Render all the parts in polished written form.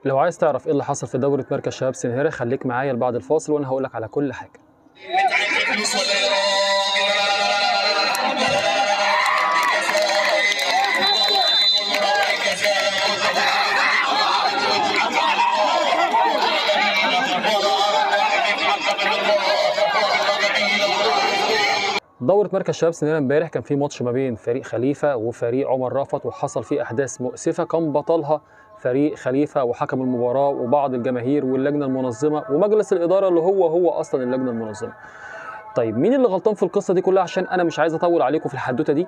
لو عايز تعرف ايه اللي حصل في دورة مركز شباب سنهرة خليك معايا لبعد الفاصل وانا هقولك على كل حاجة. دورة مركز شباب سنهرة امبارح كان في ماتش ما بين فريق خليفة وفريق عمر رافت، وحصل فيه أحداث مؤسفة كان بطلها فريق خليفة وحكم المباراة وبعض الجماهير واللجنة المنظمة ومجلس الإدارة اللي هو أصلا اللجنة المنظمة. طيب مين اللي غلطان في القصة دي كلها؟ عشان أنا مش عايز أطول عليكم في الحدوتة دي.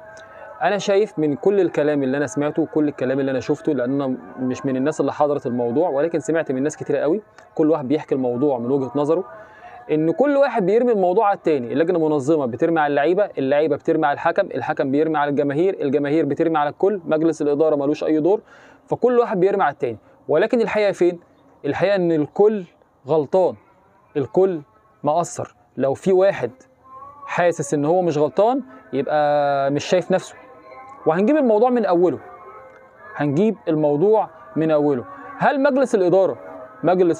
أنا شايف من كل الكلام اللي أنا سمعته وكل الكلام اللي أنا شفته، لأن أنا مش من الناس اللي حضرت الموضوع، ولكن سمعت من ناس كتير قوي كل واحد بيحكي الموضوع من وجهة نظره، ان كل واحد بيرمي الموضوع على التاني. اللجنه المنظمه بترمي على اللعيبه، اللعيبه بترمي على الحكم، الحكم بيرمي على الجماهير، الجماهير بترمي على الكل، مجلس الاداره ملوش اي دور، فكل واحد بيرمي على التاني. ولكن الحقيقه فين؟ الحقيقه ان الكل غلطان، الكل مقصر. لو في واحد حاسس ان هو مش غلطان يبقى مش شايف نفسه. وهنجيب الموضوع من اوله، هنجيب الموضوع من اوله. هل مجلس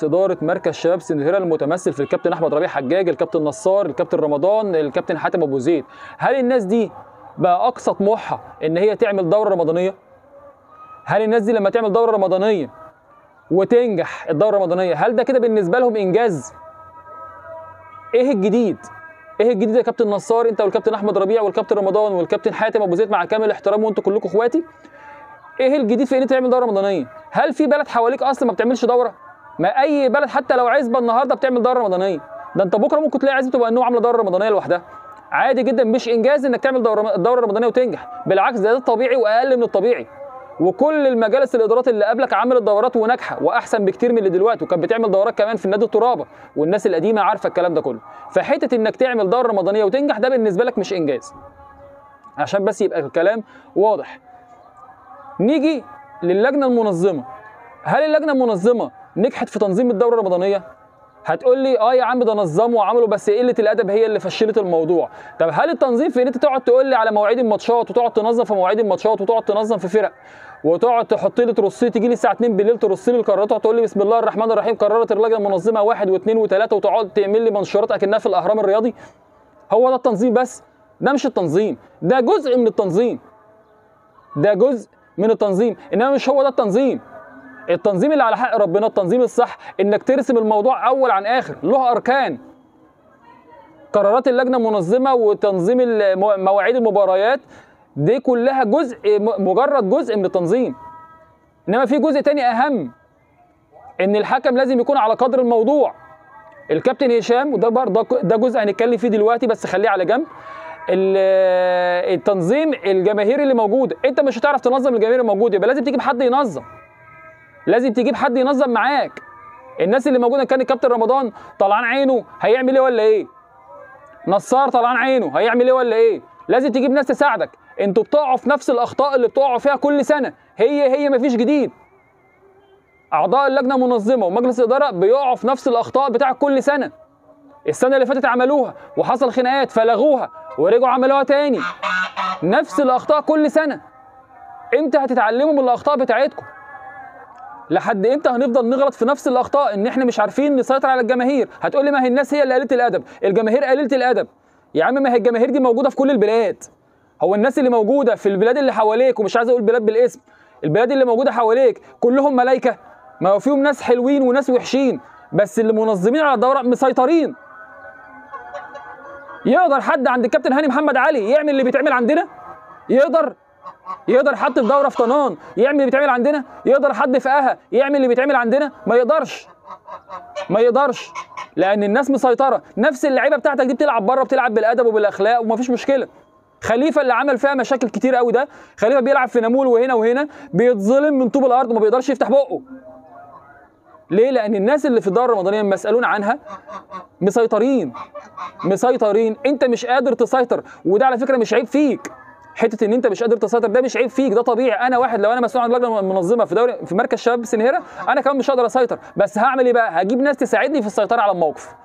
إدارة مركز شباب سنهرة المتمثل في الكابتن أحمد ربيع حجاج، الكابتن نصار، الكابتن رمضان، الكابتن حاتم أبو زيد، هل الناس دي بقى أقصى طموحها إن هي تعمل دورة رمضانية؟ هل الناس دي لما تعمل دورة رمضانية وتنجح الدورة الرمضانية هل ده كده بالنسبة لهم إنجاز؟ إيه الجديد؟ إيه الجديد يا كابتن نصار أنت والكابتن أحمد ربيع والكابتن رمضان والكابتن حاتم أبو زيد مع كامل احترام وأنتوا كلكم إخواتي؟ إيه الجديد في إن أنت تعمل دورة رمضانية؟ هل في بلد حواليك أصلا ما بتعملش دورة؟ ما اي بلد حتى لو عزبه النهارده بتعمل دوره رمضانيه، ده انت بكره ممكن تلاقي عزبه تبقى انه عامله دوره رمضانيه لوحدها عادي جدا. مش انجاز انك تعمل دوره رمضانيه وتنجح، بالعكس ده الطبيعي واقل من الطبيعي. وكل المجالس الادارات اللي قبلك عملت دورات وناجحه واحسن بكتير من اللي دلوقتي، وكانت بتعمل دورات كمان في النادي الترابه، والناس القديمه عارفه الكلام ده كله. فحته انك تعمل دوره رمضانيه وتنجح ده بالنسبه لك مش انجاز، عشان بس يبقى الكلام واضح. نيجي للجنه المنظمه. هل اللجنه المنظمه نجحت في تنظيم الدوره الرمضانيه؟ هتقول لي يا عم ده نظموا وعملوا، بس قله الادب هي اللي فشلت الموضوع. طب هل التنظيم في ان انت تقعد تقول لي على مواعيد الماتشات وتقعد تنظم في مواعيد الماتشات وتقعد تنظم في فرق وتقعد تحط لي ترص لي تيجي لي الساعه 2 بالليل ترص لي القرارات وتقول لي بسم الله الرحمن الرحيم قررت اللجنه المنظمه 1 و2 و3 وتقعد تعمل لي منشورات اكنها في الاهرام الرياضي؟ هو ده التنظيم؟ بس ده مش التنظيم، ده جزء من التنظيم، ده جزء من التنظيم، انما مش هو ده التنظيم. التنظيم اللي على حق ربنا، التنظيم الصح انك ترسم الموضوع اول عن اخر، له اركان. قرارات اللجنه المنظمه وتنظيم مواعيد المباريات دي كلها جزء، مجرد جزء من التنظيم. انما في جزء تاني اهم، ان الحكم لازم يكون على قدر الموضوع. الكابتن هشام، وده برضه ده جزء هنتكلم فيه دلوقتي بس خليه على جنب. التنظيم الجماهيري اللي موجود، انت مش هتعرف تنظم الجماهير الموجوده، يبقى لازم تجيب حد ينظم، لازم تجيب حد ينظم معاك. الناس اللي موجوده كان الكابتن رمضان طلعان عينه هيعمل ايه ولا ايه؟ نصار طلعان عينه هيعمل ايه ولا ايه؟ لازم تجيب ناس تساعدك. انتوا بتقعوا في نفس الاخطاء اللي بتقعوا فيها كل سنه، هي مفيش جديد. اعضاء اللجنه المنظمه ومجلس الاداره بيقعوا في نفس الاخطاء بتاع كل سنه. السنه اللي فاتت عملوها وحصل خناقات فلغوها ورجعوا عملوها تاني، نفس الاخطاء كل سنه. امتى هتتعلموا من الاخطاء بتاعتكم؟ لحد امتى هنفضل نغلط في نفس الاخطاء ان احنا مش عارفين نسيطر على الجماهير؟ هتقول لي ما هي الناس هي اللي قليله الادب، الجماهير قليله الادب. يا عم ما هي الجماهير دي موجوده في كل البلاد. هو الناس اللي موجوده في البلاد اللي حواليك، ومش عايز اقول بلاد بالاسم، البلاد اللي موجوده حواليك كلهم ملايكه؟ ما هو فيهم ناس حلوين وناس وحشين، بس اللي منظمين على الدوره مسيطرين. يقدر حد عند الكابتن هاني محمد علي يعمل اللي بيتعمل عندنا؟ يقدر حد في دوره في طنان يعمل اللي بيتعمل عندنا؟ يقدر حد في اها يعمل اللي بيتعمل عندنا؟ ما يقدرش، لان الناس مسيطره. نفس اللعيبه بتاعتك دي بتلعب بره، بتلعب بالادب وبالاخلاق ومفيش مشكله. خليفه اللي عمل فيها مشاكل كتير قوي ده، خليفه بيلعب في نمول وهنا وهنا، بيتظلم من طوب الارض وما بيقدرش يفتح بقه. ليه؟ لان الناس اللي في الدوره الرمضانيه المسؤولون عنها مسيطرين. انت مش قادر تسيطر، وده على فكره مش عيب فيك. حته ان انت مش قادر تسيطر ده مش عيب فيك، ده طبيعي. انا واحد لو انا مسؤول عن اللجنه المنظمه في مركز شباب سنهرة، انا كمان مش هقدر اسيطر، بس هعمل ايه بقى؟ هجيب ناس تساعدني في السيطره على الموقف.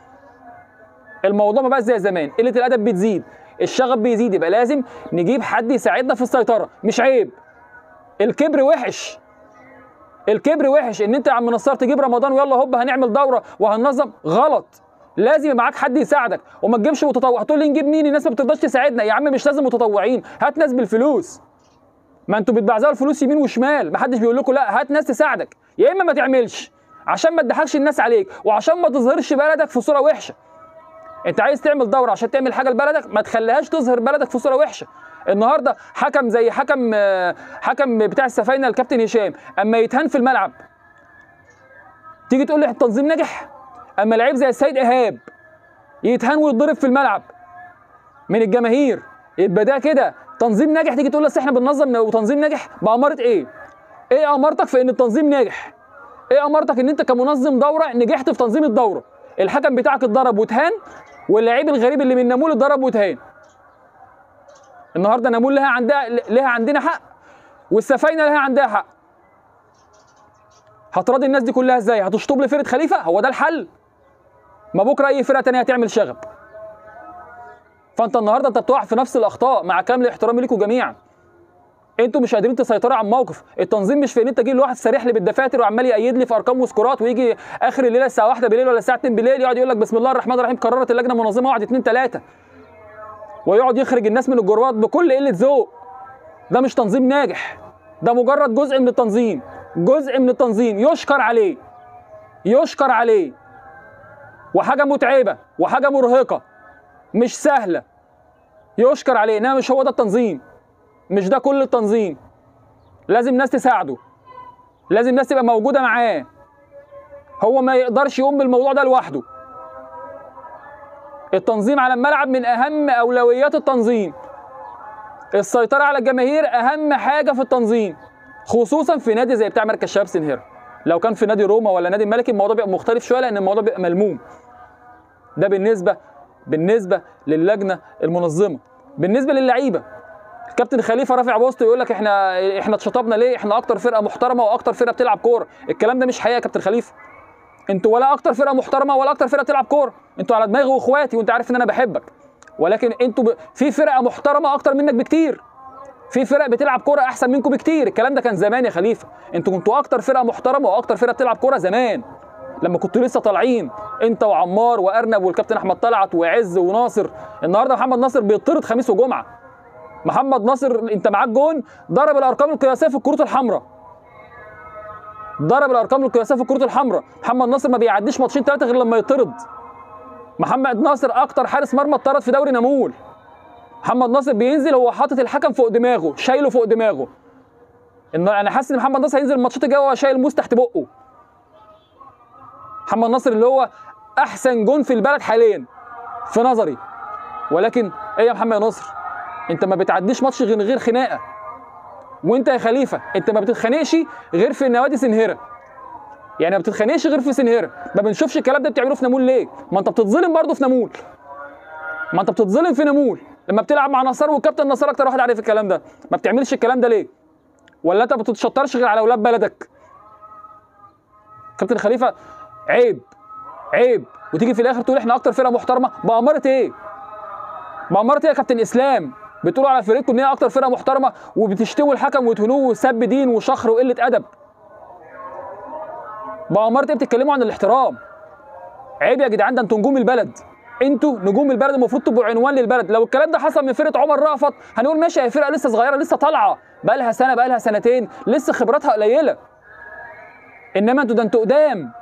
الموضوع ما بقى زي زمان، قله الادب بتزيد، الشغب بيزيد، يبقى لازم نجيب حد يساعدنا في السيطره. مش عيب، الكبر وحش، الكبر وحش، ان انت يا عم نصار تجيب رمضان ويلا هوب هنعمل دوره وهننظم، غلط. لازم يبقى معاك حد يساعدك، وما تجيبش متطوع. هتقول لي نجيب مين؟ الناس ما بترضاش تساعدنا. يا عم مش لازم متطوعين، هات ناس بالفلوس. ما انتوا بتبعزقوا الفلوس يمين وشمال، ما حدش بيقول لكم لا، هات ناس تساعدك. يا اما ما تعملش عشان ما تضحكش الناس عليك، وعشان ما تظهرش بلدك في صوره وحشه. انت عايز تعمل دوره عشان تعمل حاجه لبلدك، ما تخليهاش تظهر بلدك في صوره وحشه. النهارده حكم زي حكم بتاع السفاينه الكابتن هشام، اما يتهان في الملعب تيجي تقول لي التنظيم نجح؟ اما لعيب زي السيد ايهاب يتهان ويتضرب في الملعب من الجماهير، يبقى ده كده تنظيم ناجح؟ تيجي تقول لي احنا بننظم وتنظيم ناجح؟ بأمارة ايه؟ ايه امارتك في ان التنظيم ناجح؟ ايه امارتك ان انت كمنظم دوره نجحت في تنظيم الدوره؟ الحكم بتاعك اتضرب واتهان، واللعيب الغريب اللي من نامول اتضرب واتهان. النهارده نامول لها عندنا حق، والسفاينه لها عندها حق. هتراضي الناس دي كلها ازاي؟ هتشطب لفرقه خليفه؟ هو ده الحل؟ ما بكره اي فرقه ثانيه هتعمل شغب. فانت النهارده انت بتقع في نفس الاخطاء، مع كامل احترامي ليكم جميعا. انتوا مش قادرين تسيطروا على الموقف. التنظيم مش في ان انت تجيب لواحد سارح لي بالدفاتر وعمال يأيد لي في ارقام وسكورات، ويجي اخر الليله الساعه 1 بالليل ولا الساعه 2 بالليل يقعد يقول لك بسم الله الرحمن الرحيم قررت اللجنه المنظمه 1 2 3، ويقعد يخرج الناس من الجروات بكل قله ذوق. ده مش تنظيم ناجح، ده مجرد جزء من التنظيم، جزء من التنظيم يشكر عليه، يشكر عليه، وحاجه متعبه وحاجه مرهقه مش سهله، يشكر عليه، انما مش هو ده التنظيم، مش ده كل التنظيم. لازم ناس تساعده، لازم ناس تبقى موجوده معاه، هو ما يقدرش يقوم بالموضوع ده لوحده. التنظيم على الملعب من اهم اولويات التنظيم. السيطره على الجماهير اهم حاجه في التنظيم، خصوصا في نادي زي بتاع مركز شباب سنهير. لو كان في نادي روما ولا نادي الملكي الموضوع بيبقى مختلف شويه، لان الموضوع بيبقى ملموم. ده بالنسبه للجنه المنظمه. بالنسبه للعيبه، الكابتن خليفه رافع بوست يقول لك احنا اتشطبنا ليه؟ احنا اكتر فرقه محترمه واكتر فرقه بتلعب كوره. الكلام ده مش حقيقه يا كابتن خليفه. انتوا ولا اكتر فرقه محترمه ولا اكتر فرقه بتلعب كوره، انتوا على دماغي واخواتي، وانت عارف ان انا بحبك، ولكن انتوا في فرقه محترمه اكتر منك بكتير، في فرق بتلعب كوره احسن منكم بكتير. الكلام ده كان زمان يا خليفه، انتوا كنتوا اكتر فرقه محترمه واكتر فرقه بتلعب كوره زمان لما كنتوا لسه طالعين، انت وعمار وارنب والكابتن احمد طلعت وعز وناصر. النهارده محمد ناصر بيطرد خميس وجمعه. محمد ناصر انت معاك جون ضرب الارقام القياسيه في الكروت الحمراء، ضرب الارقام القياسيه في الكروت الحمراء. محمد ناصر ما بيعديش ماتشين 3 غير لما يطرد. محمد ناصر اكتر حارس مرمى اتطرد في دوري نامول. محمد ناصر بينزل هو حاطط الحكم فوق دماغه، شايله فوق دماغه. انا حاسس ان محمد ناصر هينزل الماتشات الجايه وهو شايل موس تحت بقه. محمد ناصر اللي هو احسن جون في البلد حاليا في نظري، ولكن ايه يا محمد ناصر؟ انت ما بتعديش ماتش غير خناقه. وانت يا خليفه انت ما بتتخانقش غير في نوادي سنهيره، يعني ما بتتخانقش غير في سنهيره. ما بنشوفش الكلام ده بتعملوه في نامول ليه؟ ما انت بتتظلم برضه في نامول، ما انت بتتظلم في نامول لما بتلعب مع نصار، والكابتن نصار اكتر واحد عارف الكلام ده. ما بتعملش الكلام ده ليه؟ ولا انت ما بتتشطرش غير على اولاد بلدك؟ كابتن خليفه عيب، عيب. وتيجي في الاخر تقول احنا اكتر فرقه محترمه. بأمارة ايه؟ بأمارة ايه يا كابتن اسلام؟ بتقولوا على فريقكم ان هي اكتر فرقه محترمه وبتشتموا الحكم وتهنوه وسب دين وشخر وقله ادب. بأمارة ايه بتتكلموا عن الاحترام؟ عيب يا جدعان، ده انتوا نجوم البلد، انتوا نجوم البلد، المفروض تبقوا عنوان للبلد. لو الكلام ده حصل من فرقه عمر رأفت هنقول ماشي، هي فرقه لسه صغيره لسه طالعه، بقى لها سنه بقى لها سنتين لسه خبراتها قليله. انما انتوا ده انتوا قدام،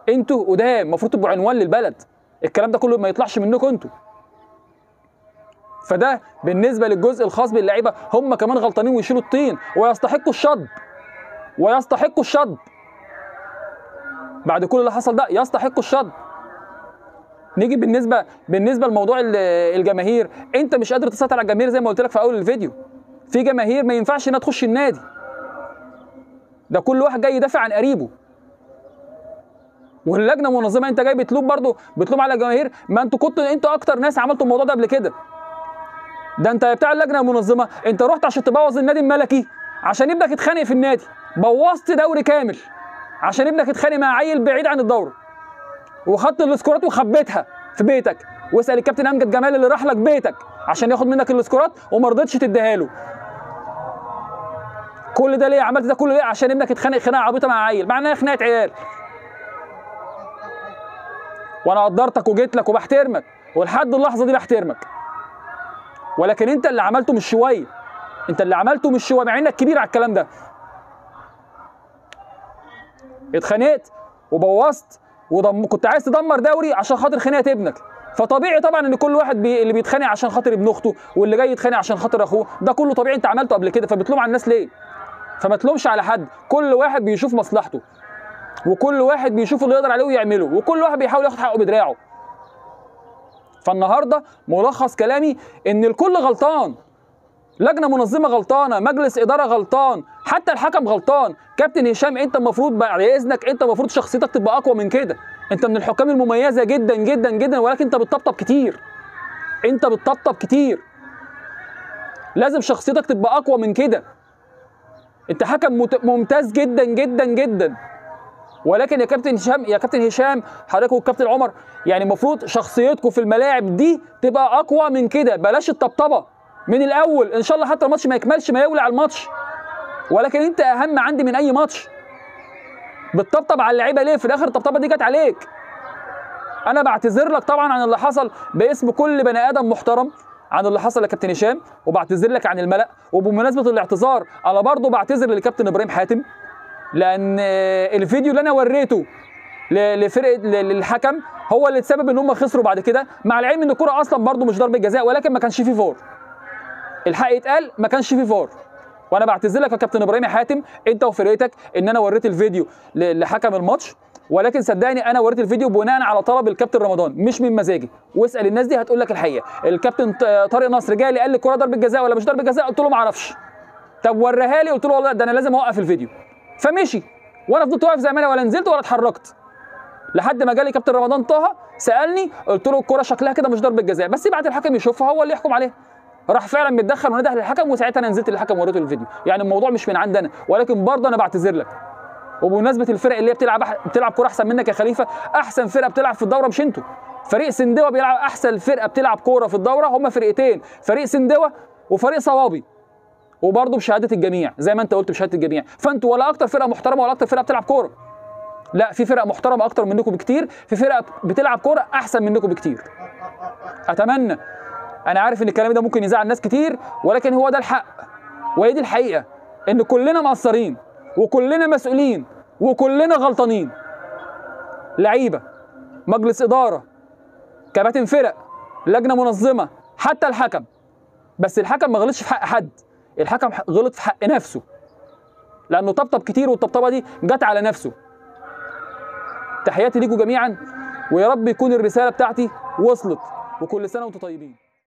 انتوا قدام، المفروض تبقوا عنوان للبلد. الكلام ده كله ما يطلعش منكم انتوا. فده بالنسبه للجزء الخاص باللعيبه، هم كمان غلطانين ويشيلوا الطين ويستحقوا الشطب، ويستحقوا الشطب بعد كل اللي حصل ده، يستحقوا الشطب. نيجي بالنسبه لموضوع الجماهير، انت مش قادر تسيطر على الجماهير زي ما قلت لك في اول الفيديو. في جماهير ما ينفعش انها تخش النادي، ده كل واحد جاي يدافع عن قريبه. واللجنه المنظمه انت جاي بتلوم على الجماهير. ما انتوا اكتر ناس عملتوا الموضوع ده قبل كده. ده انت بتاع اللجنه المنظمه، انت رحت عشان تبوظ النادي الملكي عشان ابنك يتخانق في النادي، بوظت دوري كامل عشان ابنك يتخانق مع عيل بعيد عن الدوره، وخدت الاسكورات وخبيتها في بيتك. واسال الكابتن امجد جمال اللي راح لك بيتك عشان ياخد منك الاسكورات وما رضيتش تديها له. كل ده ليه؟ عملت ده كله ليه؟ عشان ابنك اتخانق خناقه عبيطه مع عيل، مع انها خناقه عيال. وانا قدرتك وجيت لك وبحترمك، ولحد اللحظه دي بحترمك. ولكن انت اللي عملته مش شويه، انت اللي عملته مش شويه، مع انك كبير على الكلام ده. اتخانقت وبوظت كنت عايز تدمر دوري عشان خاطر خناقه ابنك. فطبيعي طبعا ان كل واحد اللي بيتخانق عشان خاطر ابن اخته، واللي جاي يتخانق عشان خاطر اخوه، ده كله طبيعي انت عملته قبل كده. فبتلوم على الناس ليه؟ فما تلومش على حد، كل واحد بيشوف مصلحته، وكل واحد بيشوف اللي يقدر عليه ويعمله، وكل واحد بيحاول ياخد حقه بدراعه. فالنهارده ملخص كلامي ان الكل غلطان، لجنه منظمه غلطانه، مجلس اداره غلطان، حتى الحكم غلطان. كابتن هشام انت المفروض بعد اذنك، انت المفروض شخصيتك تبقى اقوى من كده. انت من الحكام المميزه جدا جدا جدا، ولكن انت بتطبطب كتير، انت بتطبطب كتير. لازم شخصيتك تبقى اقوى من كده. انت حكم ممتاز جدا جدا جدا، ولكن يا كابتن هشام حضرتك والكابتن عمر، يعني المفروض شخصيتكم في الملاعب دي تبقى اقوى من كده. بلاش الطبطبه من الاول، ان شاء الله حتى الماتش ما يكملش، ما يولع الماتش، ولكن انت اهم عندي من اي ماتش. بتطبطب على اللعيبه ليه؟ في الاخر الطبطبه دي جت عليك. انا بعتذر لك طبعا عن اللي حصل باسم كل بني ادم محترم، عن اللي حصل يا كابتن هشام، وبعتذر لك عن الملأ. وبمناسبه الاعتذار انا برضو بعتذر للكابتن ابراهيم حاتم، لان الفيديو اللي انا وريته لفرقه للحكم هو اللي تسبب ان هم خسروا بعد كده، مع العلم ان الكره اصلا برضو مش ضربه جزاء، ولكن ما كانش فيه فار. الحق يتقال، ما كانش فيه فار. وانا بعتذر لك يا كابتن ابراهيم حاتم انت وفرقتك ان انا وريت الفيديو لحكم الماتش، ولكن صدقني انا وريت الفيديو بناء على طلب الكابتن رمضان، مش من مزاجي. واسال الناس دي هتقول لك الحقيقه. الكابتن طارق نصر جاي لي قال لي الكره ضربه جزاء ولا مش ضربه جزاء؟ قلت له ما اعرفش. طب وريها لي، قلت له والله ده انا لازم اوقف الفيديو. فمشي، وانا فضلت واقف زي ما انا، ولا نزلت ولا اتحركت، لحد ما جالي كابتن رمضان طه سالني، قلت له الكره شكلها كده مش ضربه جزاء، بس يبعت الحكم يشوفها هو اللي يحكم عليها. راح فعلا متدخل ونده للحكم، وساعتها انا نزلت للحكم ووريته الفيديو. يعني الموضوع مش من عندنا، ولكن برضه انا بعتذر لك. وبمناسبه الفرق اللي هي بتلعب كوره احسن منك يا خليفه، احسن فرقه بتلعب في الدوره مش انتوا. فريق سندوه بيلعب، احسن فرقه بتلعب كوره في الدوره هم فرقتين، فريق سندوه وفريق صوابي، وبرضه بشهاده الجميع زي ما انت قلت بشهاده الجميع. فانتوا ولا اكتر فرقه محترمه ولا اكتر فرقه بتلعب كوره. لا، في فرق محترمه اكتر منكم بكتير، في فرق بتلعب كوره احسن منكم بكتير. اتمنى، انا عارف ان الكلام ده ممكن يزعل ناس كتير، ولكن هو ده الحق وهي دي الحقيقه، ان كلنا مقصرين وكلنا مسؤولين وكلنا غلطانين. لعيبه، مجلس اداره، كباتن فرق، لجنه منظمه، حتى الحكم. بس الحكم ما غلطش في حق حد، الحكم غلط في حق نفسه، لانه طبطب كتير والطبطبه دي جت على نفسه. تحياتي ليكم جميعا، ويا رب يكون الرساله بتاعتي وصلت، وكل سنه وانتم طيبين.